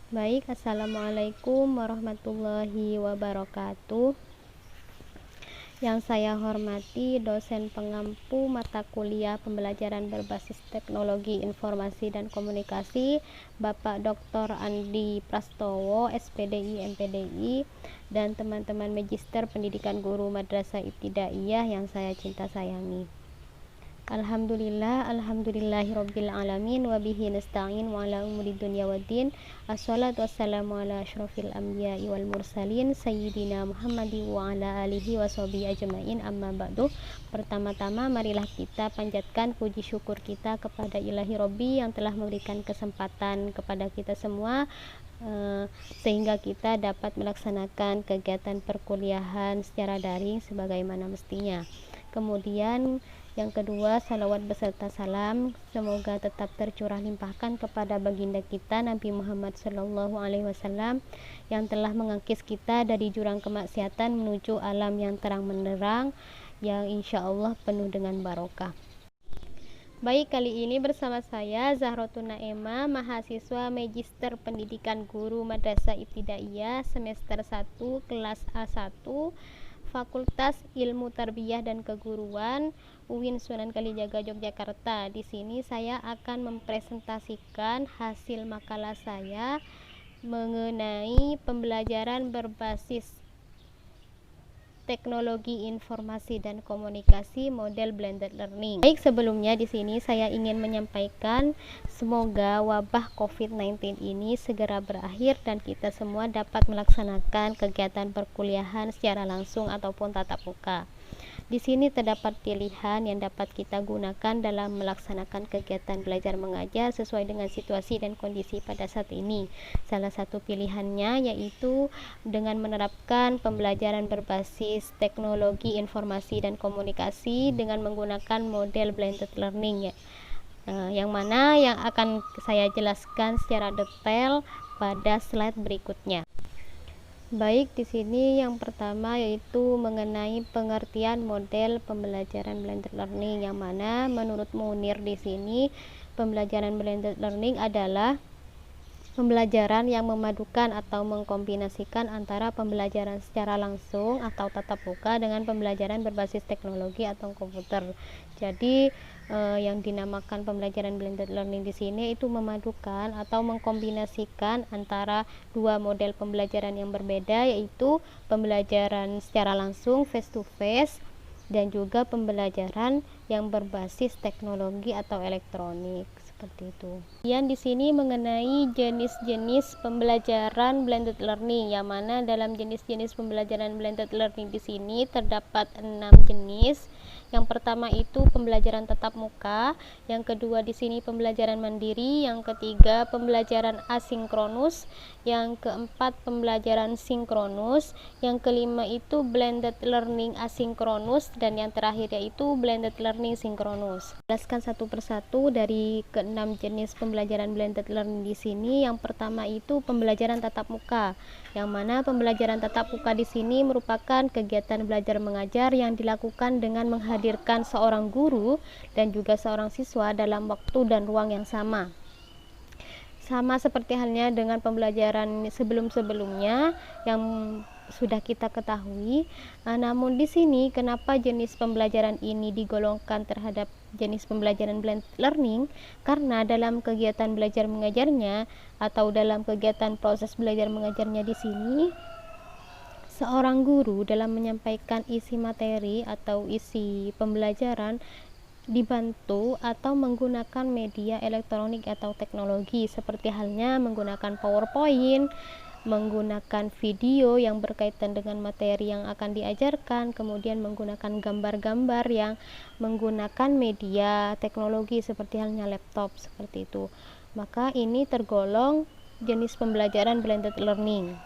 Baik, Assalamualaikum warahmatullahi wabarakatuh. Yang saya hormati dosen pengampu mata kuliah pembelajaran berbasis teknologi informasi dan komunikasi, Bapak Dr. Andi Prastowo, SPDI, MPDI, dan teman-teman Magister Pendidikan Guru Madrasah Ibtidaiyah yang saya cinta sayangi. Alhamdulillahirabbil alamin wa bihi nasta'in wa ala umuri dunya waddin. Assalatu wassalamu ala asyrofil anbiya'i wal mursalin sayyidina Muhammadin wa ala alihi washabihi ajmain, amma ba'du. Pertama-tama marilah kita panjatkan puji syukur kita kepada Ilahi Robbi yang telah memberikan kesempatan kepada kita semua sehingga kita dapat melaksanakan kegiatan perkuliahan secara daring sebagaimana mestinya. Kemudian yang kedua, salawat beserta salam semoga tetap tercurah limpahkan kepada baginda kita Nabi Muhammad SAW yang telah mengangkis kita dari jurang kemaksiatan menuju alam yang terang benderang yang insya Allah penuh dengan barokah. Baik, kali ini bersama saya Zahratun Naema, mahasiswa Magister Pendidikan Guru Madrasah Ibtidaiyah semester 1 kelas A1 Fakultas Ilmu Tarbiyah dan Keguruan UIN Sunan Kalijaga Yogyakarta. Di sini saya akan mempresentasikan hasil makalah saya mengenai pembelajaran berbasis teknologi informasi dan komunikasi model blended learning. Baik, sebelumnya di sini saya ingin menyampaikan semoga wabah COVID-19 ini segera berakhir dan kita semua dapat melaksanakan kegiatan perkuliahan secara langsung ataupun tatap muka. Di sini terdapat pilihan yang dapat kita gunakan dalam melaksanakan kegiatan belajar mengajar sesuai dengan situasi dan kondisi pada saat ini. Salah satu pilihannya yaitu dengan menerapkan pembelajaran berbasis teknologi informasi dan komunikasi dengan menggunakan model blended learning yang mana yang akan saya jelaskan secara detail pada slide berikutnya. Baik, di sini yang pertama yaitu mengenai pengertian model pembelajaran blended learning, yang mana menurut Munir di sini pembelajaran blended learning adalah pembelajaran yang memadukan atau mengkombinasikan antara pembelajaran secara langsung atau tatap muka dengan pembelajaran berbasis teknologi atau komputer. Jadi yang dinamakan pembelajaran blended learning di sini itu memadukan atau mengkombinasikan antara dua model pembelajaran yang berbeda, yaitu pembelajaran secara langsung face to face dan juga pembelajaran yang berbasis teknologi atau elektronik seperti itu. Kemudian di sini mengenai jenis-jenis pembelajaran blended learning, yang mana dalam jenis-jenis pembelajaran blended learning di sini terdapat 6 jenis. Yang pertama itu pembelajaran tatap muka, yang kedua di sini pembelajaran mandiri, yang ketiga pembelajaran asinkronus, yang keempat pembelajaran sinkronus, yang kelima itu blended learning asinkronus, dan yang terakhir yaitu blended learning sinkronus. Jelaskan satu persatu dari keenam jenis pembelajaran blended learning di sini. Yang pertama itu pembelajaran tatap muka, yang mana pembelajaran tatap muka di sini merupakan kegiatan belajar mengajar yang dilakukan dengan menghadirkan seorang guru dan juga seorang siswa dalam waktu dan ruang yang sama. Sama seperti halnya dengan pembelajaran sebelum-sebelumnya yang sudah kita ketahui. Namun di sini kenapa jenis pembelajaran ini digolongkan terhadap jenis pembelajaran blended learning? Karena dalam kegiatan belajar mengajarnya atau dalam kegiatan proses belajar mengajarnya di sini, seorang guru dalam menyampaikan isi materi atau isi pembelajaran dibantu atau menggunakan media elektronik atau teknologi seperti halnya menggunakan PowerPoint, menggunakan video yang berkaitan dengan materi yang akan diajarkan, kemudian menggunakan gambar-gambar yang menggunakan media teknologi seperti halnya laptop seperti itu. Maka ini tergolong jenis pembelajaran blended learning.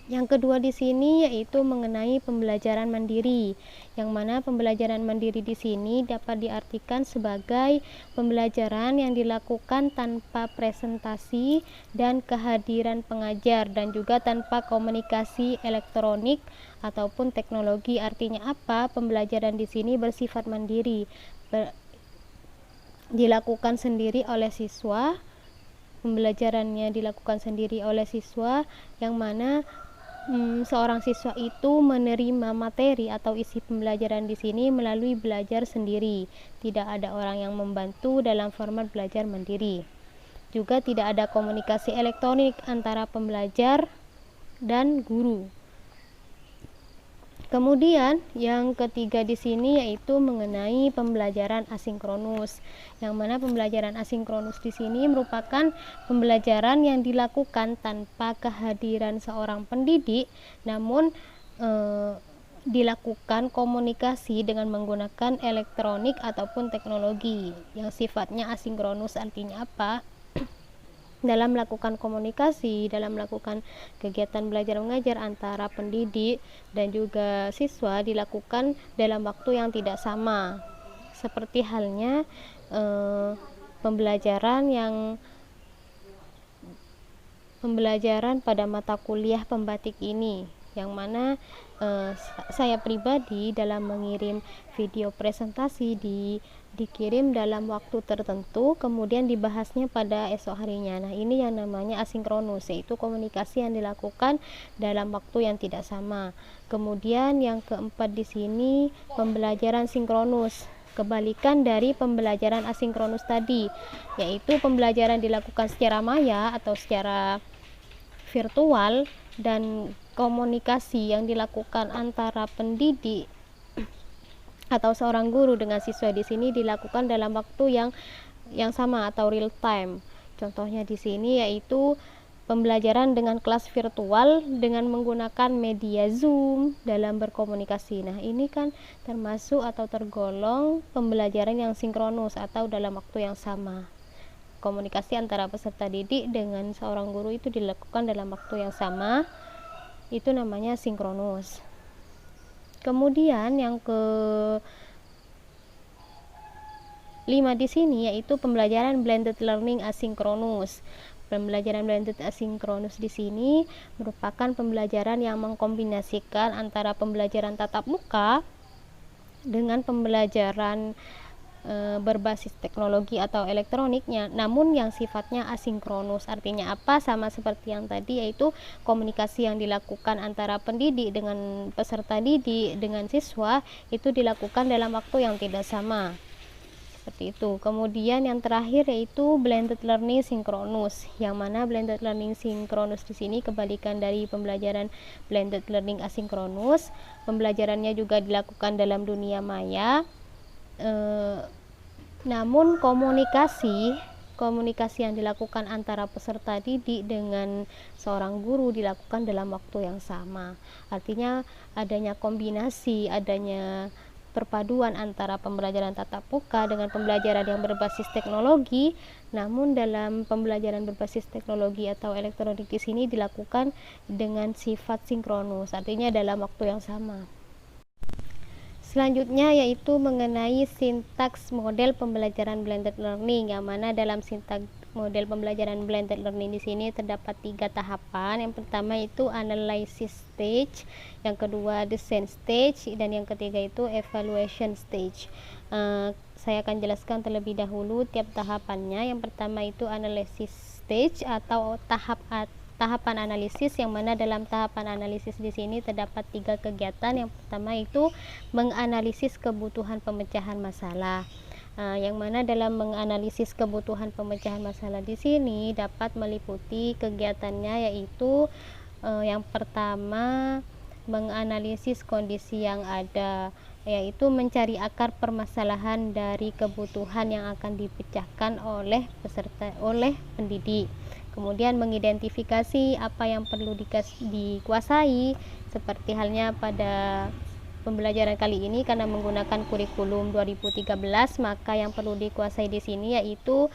Yang kedua di sini yaitu mengenai pembelajaran mandiri, yang mana pembelajaran mandiri di sini dapat diartikan sebagai pembelajaran yang dilakukan tanpa presentasi dan kehadiran pengajar dan juga tanpa komunikasi elektronik ataupun teknologi. Artinya apa? Pembelajaran di sini bersifat mandiri, dilakukan sendiri oleh siswa pembelajarannya dilakukan sendiri oleh siswa, yang mana seorang siswa itu menerima materi atau isi pembelajaran di sini melalui belajar sendiri. Tidak ada orang yang membantu dalam format belajar mandiri. Juga tidak ada komunikasi elektronik antara pembelajar dan guru. Kemudian yang ketiga di sini yaitu mengenai pembelajaran asinkronus, yang mana pembelajaran asinkronus di sini merupakan pembelajaran yang dilakukan tanpa kehadiran seorang pendidik, namun dilakukan komunikasi dengan menggunakan elektronik ataupun teknologi yang sifatnya asinkronus. Artinya apa? Dalam melakukan komunikasi, dalam melakukan kegiatan belajar mengajar antara pendidik dan juga siswa dilakukan dalam waktu yang tidak sama, seperti halnya pembelajaran pada mata kuliah pembatik ini, yang mana saya pribadi dalam mengirim video presentasi dikirim dalam waktu tertentu, kemudian dibahasnya pada esok harinya. Nah, ini yang namanya asinkronus, yaitu komunikasi yang dilakukan dalam waktu yang tidak sama. Kemudian yang keempat di sini pembelajaran sinkronus, kebalikan dari pembelajaran asinkronus tadi, yaitu pembelajaran dilakukan secara maya atau secara virtual, dan komunikasi yang dilakukan antara pendidik atau seorang guru dengan siswa di sini dilakukan dalam waktu yang sama atau real time. Contohnya di sini yaitu pembelajaran dengan kelas virtual dengan menggunakan media Zoom dalam berkomunikasi. Nah, ini kan termasuk atau tergolong pembelajaran yang sinkronus atau dalam waktu yang sama. Komunikasi antara peserta didik dengan seorang guru itu dilakukan dalam waktu yang sama, itu namanya sinkronus. Kemudian yang ke-5 di sini yaitu pembelajaran blended learning asinkronus. Pembelajaran blended asinkronus di sini merupakan pembelajaran yang mengkombinasikan antara pembelajaran tatap muka dengan pembelajaran berbasis teknologi atau elektroniknya, namun yang sifatnya asinkronus. Artinya apa? Sama seperti yang tadi, yaitu komunikasi yang dilakukan antara pendidik dengan peserta didik dengan siswa itu dilakukan dalam waktu yang tidak sama, seperti itu. Kemudian yang terakhir yaitu blended learning sinkronus, yang mana blended learning sinkronus di sini kebalikan dari pembelajaran blended learning asinkronus. Pembelajarannya juga dilakukan dalam dunia maya, namun komunikasi yang dilakukan antara peserta didik dengan seorang guru dilakukan dalam waktu yang sama. Artinya adanya kombinasi, adanya perpaduan antara pembelajaran tatap muka dengan pembelajaran yang berbasis teknologi, namun dalam pembelajaran berbasis teknologi atau elektronik di sini dilakukan dengan sifat sinkronus, artinya dalam waktu yang sama. Selanjutnya yaitu mengenai sintaks model pembelajaran blended learning, yang mana dalam sintaks model pembelajaran blended learning di sini terdapat 3 tahapan. Yang pertama itu analysis stage, yang kedua design stage, dan yang ketiga itu evaluation stage. Saya akan jelaskan terlebih dahulu tiap tahapannya. Yang pertama itu analysis stage atau tahapan analisis, yang mana dalam tahapan analisis di sini terdapat 3 kegiatan. Yang pertama itu menganalisis kebutuhan pemecahan masalah, yang mana dalam menganalisis kebutuhan pemecahan masalah di sini dapat meliputi kegiatannya, yaitu yang pertama menganalisis kondisi yang ada, yaitu mencari akar permasalahan dari kebutuhan yang akan dipecahkan oleh pendidik. Kemudian mengidentifikasi apa yang perlu dikuasai, seperti halnya pada pembelajaran kali ini karena menggunakan kurikulum 2013, maka yang perlu dikuasai di sini yaitu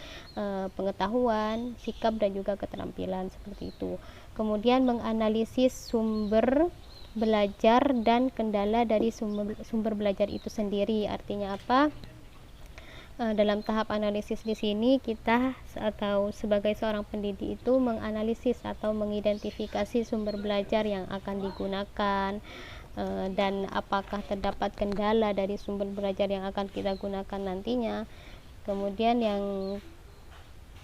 pengetahuan, sikap, dan juga keterampilan, seperti itu. Kemudian menganalisis sumber belajar dan kendala dari sumber belajar itu sendiri. Artinya apa? Dalam tahap analisis di sini kita atau sebagai seorang pendidik itu menganalisis atau mengidentifikasi sumber belajar yang akan digunakan, dan apakah terdapat kendala dari sumber belajar yang akan kita gunakan nantinya. Kemudian yang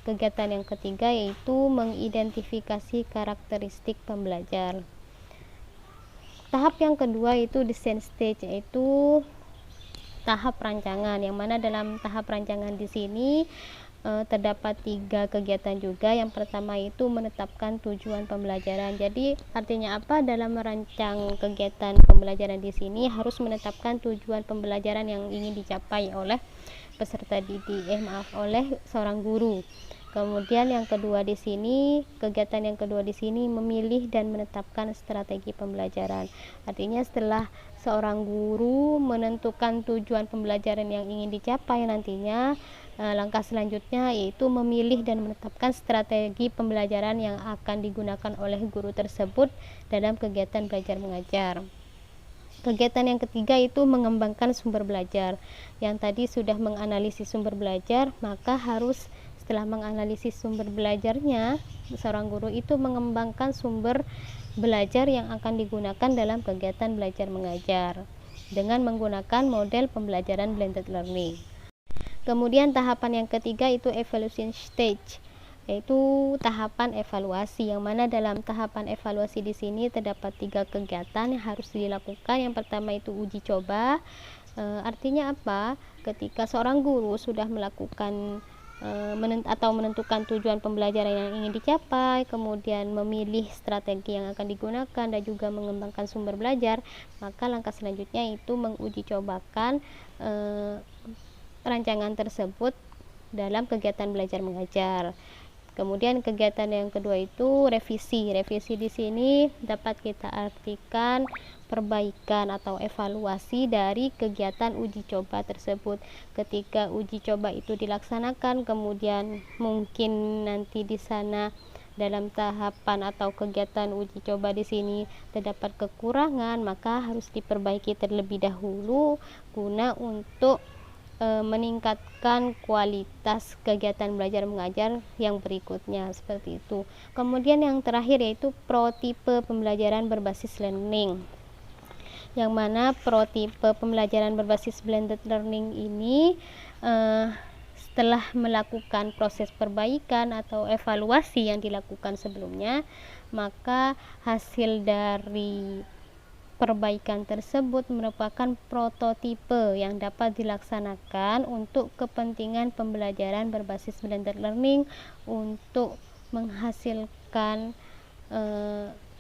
kegiatan yang ketiga yaitu mengidentifikasi karakteristik pembelajar. Tahap yang kedua itu design stage, yaitu tahap rancangan, yang mana dalam tahap rancangan di sini terdapat 3 kegiatan juga. Yang pertama itu menetapkan tujuan pembelajaran. Jadi artinya apa? Dalam merancang kegiatan pembelajaran di sini harus menetapkan tujuan pembelajaran yang ingin dicapai oleh peserta didik, oleh seorang guru. Kemudian yang kedua di sini, kegiatan yang kedua di sini memilih dan menetapkan strategi pembelajaran. Artinya setelah seorang guru menentukan tujuan pembelajaran yang ingin dicapai, nantinya langkah selanjutnya yaitu memilih dan menetapkan strategi pembelajaran yang akan digunakan oleh guru tersebut dalam kegiatan belajar mengajar. Kegiatan yang ketiga itu mengembangkan sumber belajar. Yang tadi sudah menganalisis sumber belajar, maka harus setelah menganalisis sumber belajarnya, seorang guru itu mengembangkan sumber belajar yang akan digunakan dalam kegiatan belajar mengajar dengan menggunakan model pembelajaran blended learning. Kemudian tahapan yang ketiga itu evaluation stage, yaitu tahapan evaluasi, yang mana dalam tahapan evaluasi di sini terdapat 3 kegiatan yang harus dilakukan. Yang pertama itu uji coba. Artinya apa? Ketika seorang guru sudah melakukan menentukan tujuan pembelajaran yang ingin dicapai, kemudian memilih strategi yang akan digunakan dan juga mengembangkan sumber belajar, maka langkah selanjutnya itu menguji cobakan rancangan tersebut dalam kegiatan belajar mengajar. Kemudian kegiatan yang kedua itu revisi. Revisi di sini dapat kita artikan perbaikan atau evaluasi dari kegiatan uji coba tersebut. Ketika uji coba itu dilaksanakan, kemudian mungkin nanti di sana dalam tahapan atau kegiatan uji coba di sini terdapat kekurangan, maka harus diperbaiki terlebih dahulu guna untuk meningkatkan kualitas kegiatan belajar mengajar yang berikutnya, seperti itu. Kemudian yang terakhir yaitu protipe pembelajaran berbasis learning, yang mana protipe pembelajaran berbasis blended learning ini setelah melakukan proses perbaikan atau evaluasi yang dilakukan sebelumnya, maka hasil dari perbaikan tersebut merupakan prototipe yang dapat dilaksanakan untuk kepentingan pembelajaran berbasis blended learning untuk menghasilkan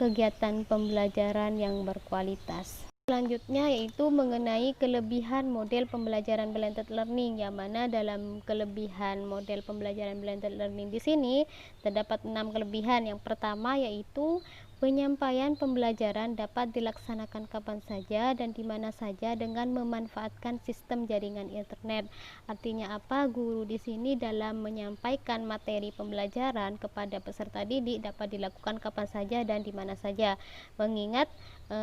kegiatan pembelajaran yang berkualitas. Selanjutnya yaitu mengenai kelebihan model pembelajaran blended learning, yang mana dalam kelebihan model pembelajaran blended learning di sini terdapat 6 kelebihan. Yang pertama yaitu penyampaian pembelajaran dapat dilaksanakan kapan saja dan di mana saja dengan memanfaatkan sistem jaringan internet. Artinya apa? Guru di sini dalam menyampaikan materi pembelajaran kepada peserta didik dapat dilakukan kapan saja dan di mana saja. Mengingat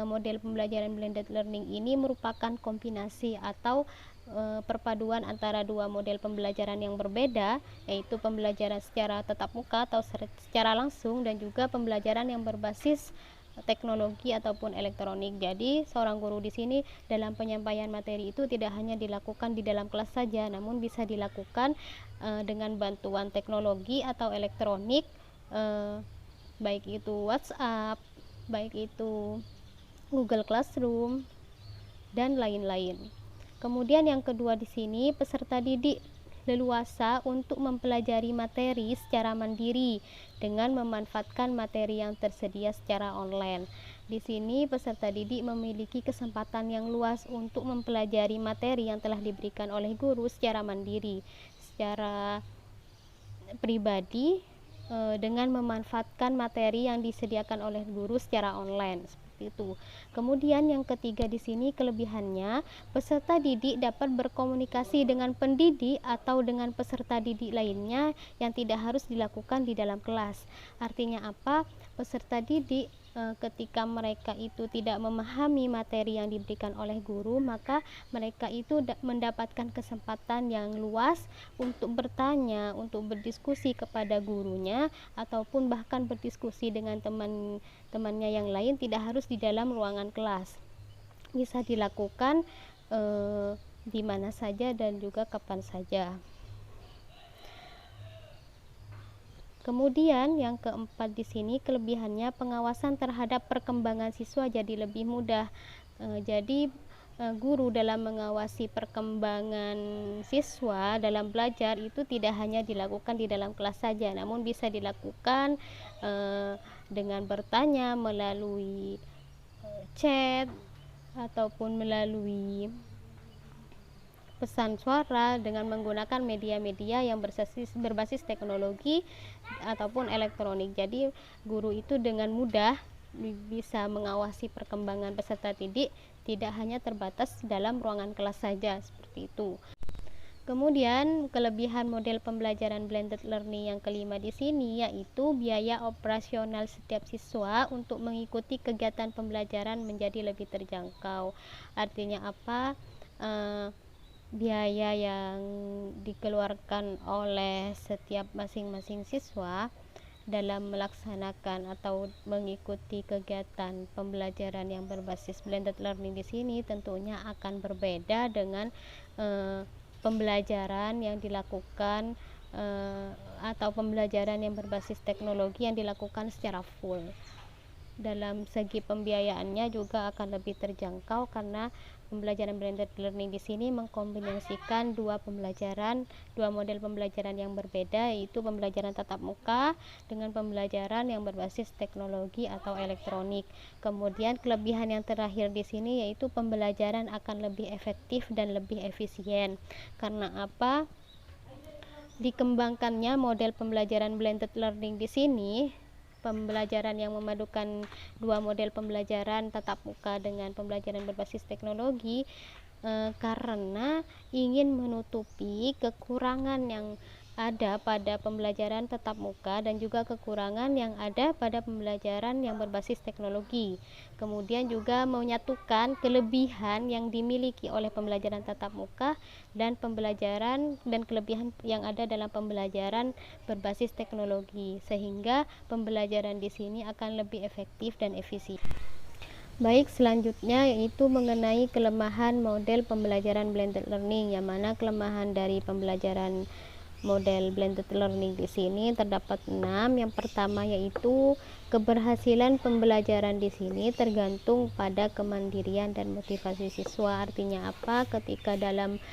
model pembelajaran blended learning ini merupakan kombinasi atau perpaduan antara 2 model pembelajaran yang berbeda, yaitu pembelajaran secara tatap muka atau secara langsung dan juga pembelajaran yang berbasis teknologi ataupun elektronik. Jadi seorang guru di sini dalam penyampaian materi itu tidak hanya dilakukan di dalam kelas saja, namun bisa dilakukan dengan bantuan teknologi atau elektronik, baik itu WhatsApp, baik itu Google Classroom dan lain-lain. Kemudian yang kedua di sini, peserta didik leluasa untuk mempelajari materi secara mandiri dengan memanfaatkan materi yang tersedia secara online. Di sini peserta didik memiliki kesempatan yang luas untuk mempelajari materi yang telah diberikan oleh guru secara mandiri, secara pribadi, dengan memanfaatkan materi yang disediakan oleh guru secara online. Itu. Kemudian yang ketiga di sini kelebihannya, peserta didik dapat berkomunikasi dengan pendidik atau dengan peserta didik lainnya yang tidak harus dilakukan di dalam kelas. Artinya apa? Peserta didik ketika mereka itu tidak memahami materi yang diberikan oleh guru, maka mereka itu mendapatkan kesempatan yang luas untuk bertanya, untuk berdiskusi kepada gurunya, ataupun bahkan berdiskusi dengan teman-temannya yang lain, tidak harus di dalam ruangan kelas. Bisa dilakukan di mana saja dan juga kapan saja. Kemudian yang keempat di sini kelebihannya pengawasan terhadap perkembangan siswa jadi lebih mudah. Jadi guru dalam mengawasi perkembangan siswa dalam belajar itu tidak hanya dilakukan di dalam kelas saja, namun bisa dilakukan dengan bertanya melalui chat ataupun melalui pesan suara dengan menggunakan media-media yang berbasis teknologi ataupun elektronik. Jadi guru itu dengan mudah bisa mengawasi perkembangan peserta didik, tidak hanya terbatas dalam ruangan kelas saja, seperti itu. Kemudian kelebihan model pembelajaran blended learning yang kelima di sini yaitu biaya operasional setiap siswa untuk mengikuti kegiatan pembelajaran menjadi lebih terjangkau. Artinya apa? Biaya yang dikeluarkan oleh setiap masing-masing siswa dalam melaksanakan atau mengikuti kegiatan pembelajaran yang berbasis blended learning di sini tentunya akan berbeda dengan pembelajaran yang dilakukan atau pembelajaran yang berbasis teknologi yang dilakukan secara full. Dalam segi pembiayaannya juga akan lebih terjangkau karena pembelajaran blended learning di sini mengkombinasikan dua model pembelajaran yang berbeda, yaitu pembelajaran tatap muka dengan pembelajaran yang berbasis teknologi atau elektronik. Kemudian kelebihan yang terakhir di sini yaitu pembelajaran akan lebih efektif dan lebih efisien. Karena apa? Dikembangkannya model pembelajaran blended learning di sini, pembelajaran yang memadukan dua model pembelajaran tatap muka dengan pembelajaran berbasis teknologi karena ingin menutupi kekurangan yang ada pada pembelajaran tatap muka dan juga kekurangan yang ada pada pembelajaran yang berbasis teknologi. Kemudian juga menyatukan kelebihan yang dimiliki oleh pembelajaran tatap muka dan kelebihan yang ada dalam pembelajaran berbasis teknologi, sehingga pembelajaran di sini akan lebih efektif dan efisien. Baik, selanjutnya yaitu mengenai kelemahan model pembelajaran blended learning, yang mana kelemahan dari pembelajaran model blended learning di sini terdapat 6. Yang pertama yaitu keberhasilan pembelajaran di sini tergantung pada kemandirian dan motivasi siswa. Artinya apa? Ketika dalam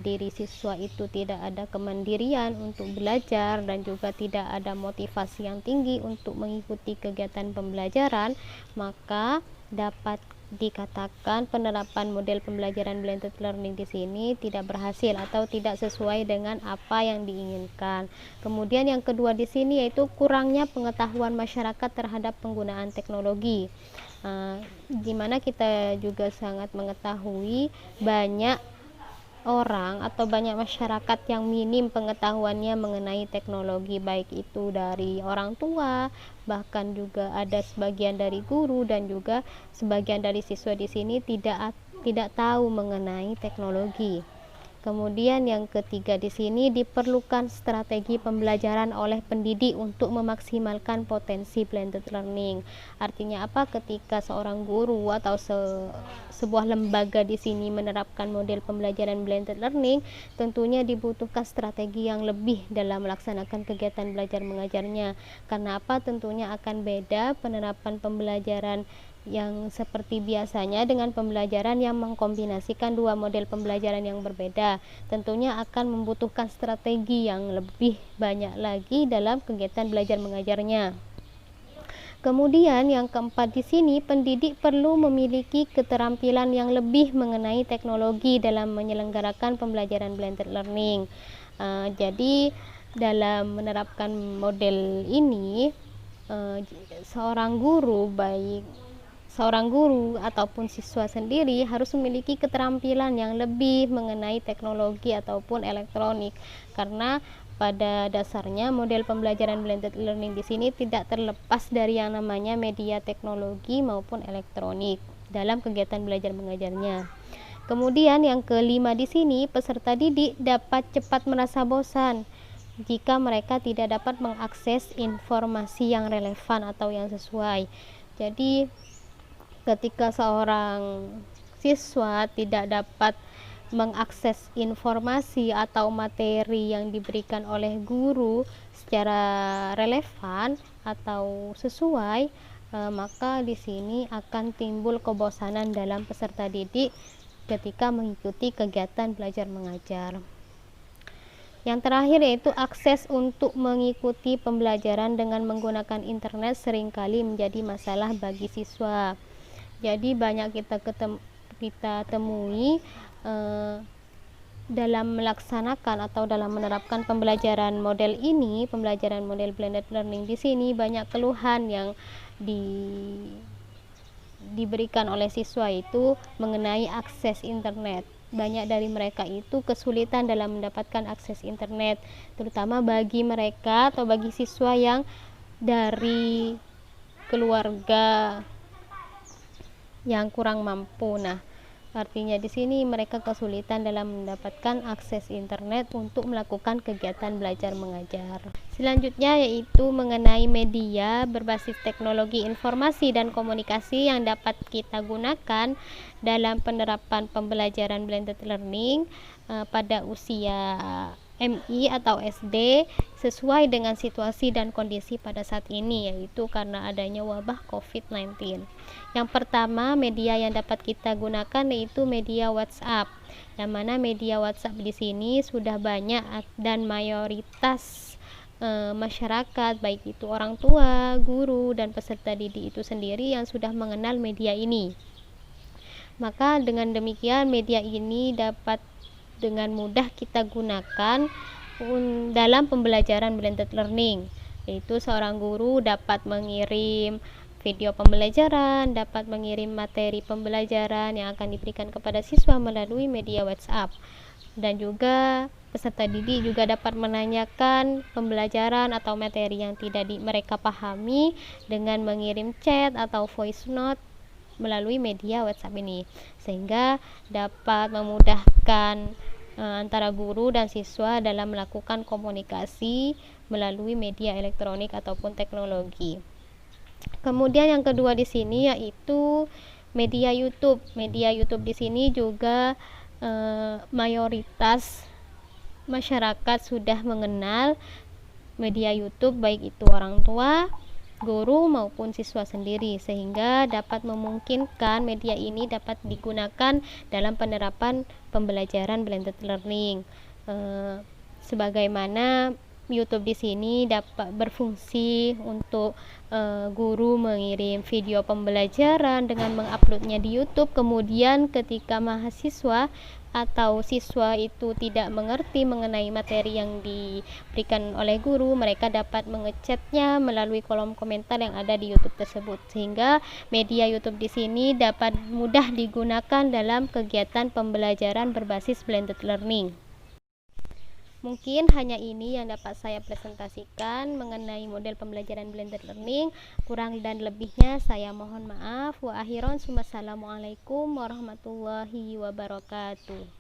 diri siswa itu tidak ada kemandirian untuk belajar dan juga tidak ada motivasi yang tinggi untuk mengikuti kegiatan pembelajaran, maka dapat dikatakan penerapan model pembelajaran blended learning di sini tidak berhasil atau tidak sesuai dengan apa yang diinginkan. Kemudian yang kedua di sini yaitu kurangnya pengetahuan masyarakat terhadap penggunaan teknologi. Di mana kita juga sangat mengetahui banyak orang atau banyak masyarakat yang minim pengetahuannya mengenai teknologi, baik itu dari orang tua, bahkan juga ada sebagian dari guru dan juga sebagian dari siswa di sini tidak tahu mengenai teknologi. Kemudian yang ketiga di sini diperlukan strategi pembelajaran oleh pendidik untuk memaksimalkan potensi blended learning. Artinya apa? Ketika seorang guru atau sebuah lembaga di sini menerapkan model pembelajaran blended learning, tentunya dibutuhkan strategi yang lebih dalam melaksanakan kegiatan belajar mengajarnya. Karena apa? Tentunya akan beda penerapan pembelajaran yang seperti biasanya dengan pembelajaran yang mengkombinasikan dua model pembelajaran yang berbeda. Tentunya akan membutuhkan strategi yang lebih banyak lagi dalam kegiatan belajar mengajarnya. Kemudian yang keempat di sini, pendidik perlu memiliki keterampilan yang lebih mengenai teknologi dalam menyelenggarakan pembelajaran blended learning. Jadi dalam menerapkan model ini, seorang guru ataupun siswa sendiri harus memiliki keterampilan yang lebih mengenai teknologi ataupun elektronik, karena pada dasarnya model pembelajaran blended learning di sini tidak terlepas dari yang namanya media teknologi maupun elektronik dalam kegiatan belajar mengajarnya. Kemudian yang kelima di sini, peserta didik dapat cepat merasa bosan jika mereka tidak dapat mengakses informasi yang relevan atau yang sesuai. Jadi ketika seorang siswa tidak dapat mengakses informasi atau materi yang diberikan oleh guru secara relevan atau sesuai, maka di sini akan timbul kebosanan dalam peserta didik ketika mengikuti kegiatan belajar mengajar. Yang terakhir yaitu akses untuk mengikuti pembelajaran dengan menggunakan internet seringkali menjadi masalah bagi siswa. Jadi banyak kita temui dalam melaksanakan atau dalam menerapkan pembelajaran model ini, pembelajaran model blended learning di sini, banyak keluhan yang diberikan oleh siswa itu mengenai akses internet. Banyak dari mereka itu kesulitan dalam mendapatkan akses internet, terutama bagi mereka atau bagi siswa yang dari keluarga yang kurang mampu. Nah, artinya di sini mereka kesulitan dalam mendapatkan akses internet untuk melakukan kegiatan belajar mengajar. Selanjutnya yaitu mengenai media berbasis teknologi informasi dan komunikasi yang dapat kita gunakan dalam penerapan pembelajaran blended learning pada usia MI atau SD sesuai dengan situasi dan kondisi pada saat ini, yaitu karena adanya wabah COVID-19. Yang pertama, media yang dapat kita gunakan yaitu media WhatsApp. Yang mana media WhatsApp di sini sudah banyak dan mayoritas masyarakat, baik itu orang tua, guru, dan peserta didik itu sendiri yang sudah mengenal media ini. Maka dengan demikian media ini dapat dengan mudah kita gunakan dalam pembelajaran blended learning, yaitu seorang guru dapat mengirim video pembelajaran, dapat mengirim materi pembelajaran yang akan diberikan kepada siswa melalui media WhatsApp, dan juga peserta didik juga dapat menanyakan pembelajaran atau materi yang tidak mereka pahami dengan mengirim chat atau voice note melalui media WhatsApp ini, sehingga dapat memudahkan antara guru dan siswa dalam melakukan komunikasi melalui media elektronik ataupun teknologi. Kemudian yang kedua di sini yaitu media YouTube. Media YouTube di sini juga mayoritas masyarakat sudah mengenal media YouTube, baik itu orang tua, guru maupun siswa sendiri, sehingga dapat memungkinkan media ini dapat digunakan dalam penerapan pembelajaran blended learning. Sebagaimana YouTube di sini dapat berfungsi untuk guru mengirim video pembelajaran dengan menguploadnya di YouTube, kemudian ketika mahasiswa atau siswa itu tidak mengerti mengenai materi yang diberikan oleh guru, mereka dapat mengechatnya melalui kolom komentar yang ada di YouTube tersebut, sehingga media YouTube di sini dapat mudah digunakan dalam kegiatan pembelajaran berbasis blended learning. Mungkin hanya ini yang dapat saya presentasikan mengenai model pembelajaran blended learning. Kurang dan lebihnya saya mohon maaf. Wa akhiran, assalamualaikum warahmatullahi wabarakatuh.